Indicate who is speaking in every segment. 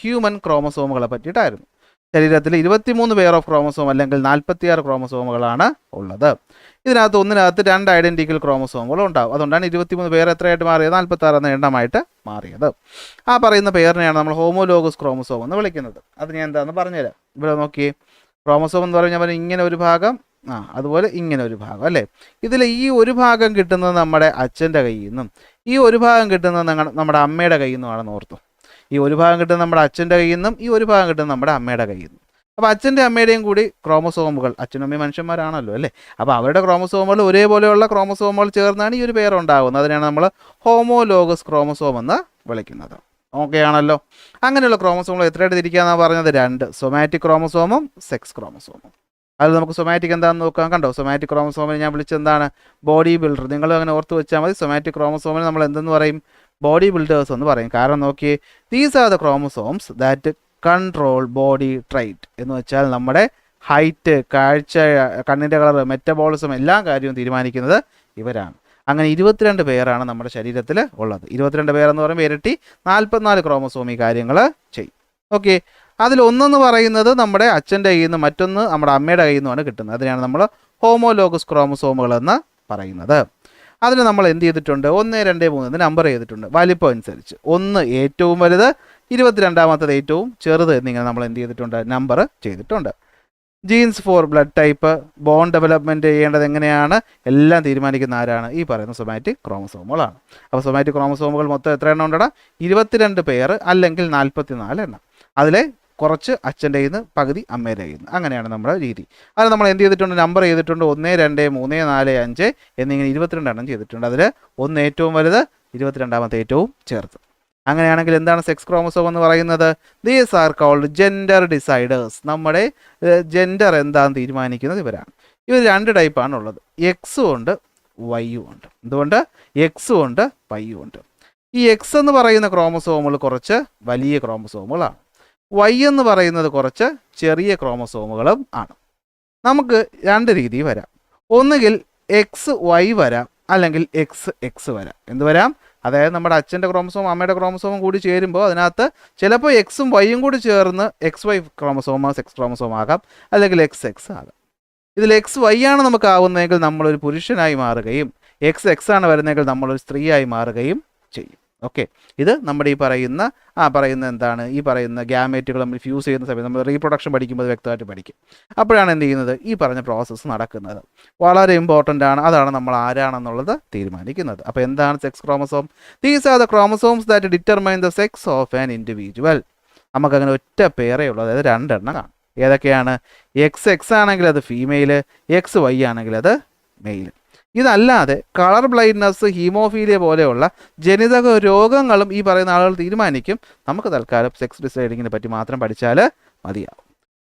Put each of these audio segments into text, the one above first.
Speaker 1: Human ക്രോമസോമുകളെ പറ്റിയിട്ടായിരുന്നു. ശരീരത്തിൽ 23 pair of chromosome അല്ലെങ്കിൽ 46 ക്രോമസോമുകളാണ് ഉള്ളത്. ഇതിനകത്ത് ഒന്നിനകത്ത് 2 ഐഡൻറ്റിക്കൽ ക്രോമസോമുകൾ ഉണ്ടാവും. അതുകൊണ്ടാണ് 23 പേർ എത്രയായിട്ട് മാറിയത് 46 എന്ന എണ്ണമായിട്ട് മാറിയത്. ആ പറയുന്ന പേരിനെയാണ് നമ്മൾ ഹോമോലോഗസ് ക്രോമസോം എന്ന് വിളിക്കുന്നത്. അത് ഞാൻ എന്താണെന്ന് പറഞ്ഞുതരാം. ഇവിടെ നോക്കിയേ, ക്രോമസോം എന്ന് പറഞ്ഞാൽ ഇങ്ങനെ ഒരു ഭാഗം, അതുപോലെ ഇങ്ങനെ ഒരു ഭാഗം അല്ലേ. ഇതിൽ ഈ ഒരു ഭാഗം കിട്ടുന്നത് നമ്മുടെ അച്ഛൻ്റെ കയ്യിൽ നിന്നും ഈ ഒരു ഭാഗം കിട്ടുന്നത് നമ്മുടെ അമ്മയുടെ കയ്യിൽ നിന്നുമാണെന്ന് ഓർത്തു. ഈ ഒരു ഭാഗം കിട്ടുന്നത് നമ്മുടെ അച്ഛൻ്റെ കയ്യിൽ നിന്നും ഈ ഒരു ഭാഗം കിട്ടുന്നത് നമ്മുടെ അമ്മയുടെ കയ്യിൽ നിന്നും. അപ്പോൾ അച്ഛൻ്റെ അമ്മയുടെയും കൂടി ക്രോമസോമുകൾ, അച്ഛനും അമ്മയും മനുഷ്യന്മാരാണല്ലോ അല്ലേ, അപ്പോൾ അവരുടെ ക്രോമസോമുകൾ ഒരേപോലെയുള്ള ക്രോമസോമുകൾ ചേർന്നാണ് ഈ ഒരു പേർ ഉണ്ടാകുന്നത്. അതിനാണ് നമ്മൾ ഹോമോലോഗസ് ക്രോമസോം എന്ന് വിളിക്കുന്നത്. ഓക്കെ ആണല്ലോ. അങ്ങനെയുള്ള ക്രോമസോമുകൾ എത്രയായിട്ട് തിരിക്കാമെന്നാണ് പറഞ്ഞത്? 2, സൊമാറ്റിക് ക്രോമസോമും സെക്സ് ക്രോമസോമും. അത് നമുക്ക് സൊമാറ്റിക് എന്താണെന്ന് നോക്കാം. കണ്ടോ, സൊമാറ്റിക് ക്രോമസോമിനെ ഞാൻ വിളിച്ചെന്താണ്? Body builder. നിങ്ങൾ അങ്ങനെ ഓർത്ത് വെച്ചാൽ മതി. സൊമാറ്റിക് ക്രോമസോമിനെ നമ്മൾ എന്തെന്ന് പറയും? ബോഡി ബിൽഡേഴ്സ് എന്ന് പറയും. കാരണം നോക്കിയേ, these are the chromosomes that control body trait എന്ന് വെച്ചാൽ നമ്മുടെ ഹൈറ്റ്, കാഴ്ച, കണ്ണിൻ്റെ കളർ, മെറ്റബോളിസം എല്ലാ കാര്യവും തീരുമാനിക്കുന്നത് ഇവരാണ്. അങ്ങനെ 22 പേരാണ് നമ്മുടെ ശരീരത്തിൽ ഉള്ളത്. 22 പേരെന്ന് പറയുമ്പോൾ ഇരട്ടി 44 ക്രോമസോം ഈ കാര്യങ്ങൾ ചെയ്യും. ഓക്കെ, അതിലൊന്നെന്ന് പറയുന്നത് നമ്മുടെ അച്ഛൻ്റെ കയ്യിൽ നിന്ന്, മറ്റൊന്ന് നമ്മുടെ അമ്മയുടെ കയ്യിൽ നിന്നുമാണ് കിട്ടുന്നത്. അതിനാണ് നമ്മൾ ഹോമോലോഗസ് ക്രോമസോമുകൾ എന്ന് പറയുന്നത്. അതിന് നമ്മൾ എന്ത് ചെയ്തിട്ടുണ്ട്? 1, 2, 3 നമ്പർ ചെയ്തിട്ടുണ്ട് വലിപ്പം അനുസരിച്ച്. 1 ഏറ്റവും വലുത്, 22ാമത്തത് ഏറ്റവും ചെറുത് എന്നിങ്ങനെ നമ്മൾ എന്ത് ചെയ്തിട്ടുണ്ട്? നമ്പർ ചെയ്തിട്ടുണ്ട്. Genes for blood type, bone development ചെയ്യേണ്ടത് എങ്ങനെയാണ്, എല്ലാം തീരുമാനിക്കുന്ന ആരാണ്? ഈ പറയുന്ന സൊമാറ്റിക് ക്രോമസോമുകളാണ്. അപ്പോൾ സൊമാറ്റിക് ക്രോമസോമുകൾ മൊത്തം എത്ര എണ്ണം ഉണ്ടടാ? 22 പേർ അല്ലെങ്കിൽ 44 എണ്ണം. അതിലെ കുറച്ച് അച്ഛൻ്റെ കയ്യിൽ നിന്ന്, പകുതി അമ്മയുടെ കയ്യിൽ നിന്ന്. അങ്ങനെയാണ് നമ്മുടെ രീതി. അത് നമ്മൾ എന്ത് ചെയ്തിട്ടുണ്ട്? നമ്പർ ചെയ്തിട്ടുണ്ട്. 1, 2, 3, 4, 5 എന്നിങ്ങനെ 22 എണ്ണം ചെയ്തിട്ടുണ്ട്. അതിൽ 1 ഏറ്റവും വലുത്, 22ാമത്തെ ഏറ്റവും ചെറുത്. അങ്ങനെയാണെങ്കിൽ എന്താണ് സെക്സ് ക്രോമസോം എന്ന് പറയുന്നത്? These are called gender deciders. നമ്മുടെ ജെൻഡർ എന്താണെന്ന് തീരുമാനിക്കുന്നത് ഇവരാണ്. ഇവർ 2 ടൈപ്പാണ് ഉള്ളത്. എക്സും ഉണ്ട്, വൈയും ഉണ്ട്. എന്തുകൊണ്ട്? എക്സും ഉണ്ട്, വൈയും ഉണ്ട്. ഈ എക്സ് എന്ന് പറയുന്ന ക്രോമസോമുകൾ കുറച്ച് വലിയ ക്രോമസോമുകളാണ്. വൈ എന്ന് പറയുന്നത് കുറച്ച് ചെറിയ ക്രോമസോമുകളും ആണ്. നമുക്ക് 2 രീതി വരാം. ഒന്നുകിൽ എക്സ് വൈ വരാം, അല്ലെങ്കിൽ എക്സ് എക്സ് വരാം. എന്ത് വരാം? അതായത് നമ്മുടെ അച്ഛൻ്റെ ക്രോമസോം അമ്മയുടെ ക്രോമസോമും കൂടി ചേരുമ്പോൾ അതിനകത്ത് ചിലപ്പോൾ എക്സും വൈയും കൂടി ചേർന്ന് എക്സ് വൈ ക്രോമസോമോ സെക്സ് ക്രോമസോം ആകാം, അല്ലെങ്കിൽ എക്സ് എക്സ് ആകാം. ഇതിൽ എക്സ് വൈ ആണ് നമുക്ക് ആവുന്നതെങ്കിൽ നമ്മളൊരു പുരുഷനായി മാറുകയും എക്സ് എക്സ് ആണ് വരുന്നതെങ്കിൽ നമ്മളൊരു സ്ത്രീയായി മാറുകയും ചെയ്യും. ഓക്കെ, ഇത് നമ്മുടെ ഈ പറയുന്ന എന്താണ്, ഈ പറയുന്ന ഗ്യാമേറ്റുകൾ നമ്മൾ ഫ്യൂസ് ചെയ്യുന്ന സമയത്ത് നമ്മൾ റീപ്രൊഡക്ഷൻ പഠിക്കുമ്പോൾ വ്യക്തമായിട്ട് പഠിക്കും. അപ്പോഴാണ് എന്ത് ചെയ്യുന്നത്? ഈ പറഞ്ഞ പ്രോസസ്സ് നടക്കുന്നത്. വളരെ ഇമ്പോർട്ടൻ്റ് ആണ്. അതാണ് നമ്മൾ ആരാണെന്നുള്ളത് തീരുമാനിക്കുന്നത്. അപ്പോൾ എന്താണ് sex chromosome? These are the chromosomes that determine the sex of an individual. നമുക്കങ്ങനെ ഒറ്റ പേരേ ഉള്ളൂ, അതായത് 2 എണ്ണം കാണും. ഏതൊക്കെയാണ്? എക്സ് എക്സ് ആണെങ്കിൽ അത് ഫീമെയിൽ, എക്സ് വൈ ആണെങ്കിൽ അത് മെയിൽ. ഇതല്ലാതെ കളർ ബ്ലൈൻഡ്നെസ്, ഹീമോഫീലിയ പോലെയുള്ള ജനിതക രോഗങ്ങളും ഈ പറയുന്ന ആളുകൾ തീരുമാനിക്കും. നമുക്ക് തൽക്കാലം സെക്സ് ഡിസൈഡിങ്ങിനെ പറ്റി മാത്രം പഠിച്ചാൽ മതിയാവും.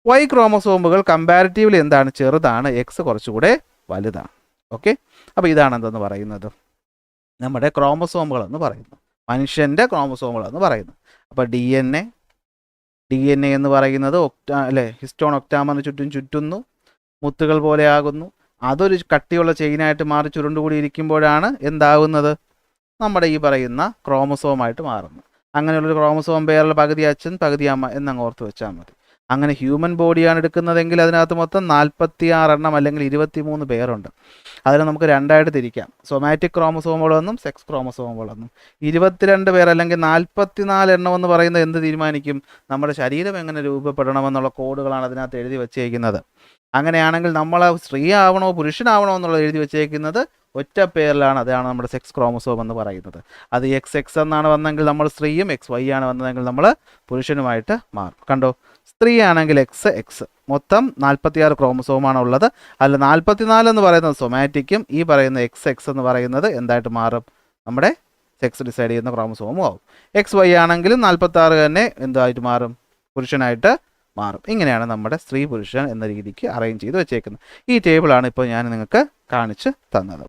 Speaker 1: വൈ ക്രോമസോമുകൾ കമ്പാരിറ്റീവ്ലി എന്താണ്? ചെറുതാണ്. എക്സ് കുറച്ചുകൂടെ വലുതാണ്. ഓക്കെ, അപ്പോൾ ഇതാണ് എന്തെന്ന് പറയുന്നത്? നമ്മുടെ ക്രോമസോമുകൾ എന്ന് പറയുന്നത്, മനുഷ്യൻ്റെ ക്രോമസോമുകൾ എന്ന് പറയുന്നത്. അപ്പോൾ ഡി എൻ എ എന്ന് പറയുന്നത് ഹിസ്റ്റോൺ ഒക്ടാമറിന് ചുറ്റും ചുറ്റുന്നു, മുത്തുകൾ പോലെ ആകുന്നു. അതൊരു കട്ടിയുള്ള ചെയിനായിട്ട് മാറി ചുരുണ്ടുകൂടി ഇരിക്കുമ്പോഴാണ് എന്താകുന്നത്? നമ്മുടെ ഈ പറയുന്ന ക്രോമസോമായിട്ട് മാറുന്നത്. അങ്ങനെയുള്ളൊരു ക്രോമസോം പേരുള്ള പകുതി അച്ഛൻ പകുതി അമ്മ എന്നങ്ങ് ഓർത്ത് വെച്ചാൽ മതി. അങ്ങനെ ഹ്യൂമൻ ബോഡിയാണ് എടുക്കുന്നതെങ്കിൽ അതിനകത്ത് മൊത്തം 46 എണ്ണം അല്ലെങ്കിൽ 23 പേരുണ്ട്. അതിനെ നമുക്ക് 2ആയിട്ട് തിരിക്കാം. Somatic ക്രോമസോമുകളെന്നും sex ക്രോമസോമുകളെന്നും. 22 പേർ അല്ലെങ്കിൽ 44 എണ്ണം എന്ന് പറയുന്നത് എന്ത് തീരുമാനിക്കും? നമ്മുടെ ശരീരം എങ്ങനെ രൂപപ്പെടണമെന്നുള്ള കോഡുകളാണ് അതിനകത്ത് എഴുതി വച്ചേക്കുന്നത്. അങ്ങനെയാണെങ്കിൽ നമ്മൾ സ്ത്രീ ആവണോ പുരുഷനാവണോ എന്നുള്ളത് എഴുതി വെച്ചേക്കുന്നത് ഒറ്റ പേരിലാണ്. അതാണ് നമ്മുടെ സെക്സ് ക്രോമസോം എന്ന് പറയുന്നത്. അത് എക്സ് എക്സ് എന്നാണ് വന്നെങ്കിൽ നമ്മൾ സ്ത്രീയും, എക്സ് വൈ ആണ് വന്നതെങ്കിൽ നമ്മൾ പുരുഷനുമായിട്ട് മാറും. കണ്ടോ, സ്ത്രീ ആണെങ്കിൽ എക്സ് എക്സ്. മൊത്തം 46 ക്രോമസോമാണ് ഉള്ളത്. അതിൽ 44 എന്ന് പറയുന്നത് സൊമാറ്റിക്കും ഈ പറയുന്ന എക്സ് എക്സ് എന്ന് പറയുന്നത് എന്തായിട്ട് മാറും? നമ്മുടെ സെക്സ് ഡിസൈഡ് ചെയ്യുന്ന ക്രോമസോമും ആവും. എക്സ് വൈ ആണെങ്കിലും 46 തന്നെ എന്തായിട്ട് മാറും? പുരുഷനായിട്ട് മാറും. ഇങ്ങനെയാണ് നമ്മുടെ സ്ത്രീ പുരുഷൻ എന്ന രീതിക്ക് അറേഞ്ച് ചെയ്ത് വെച്ചേക്കുന്നത്. ഈ ടേബിളാണ് ഇപ്പോൾ ഞാൻ നിങ്ങൾക്ക് കാണിച്ച് തന്നത്.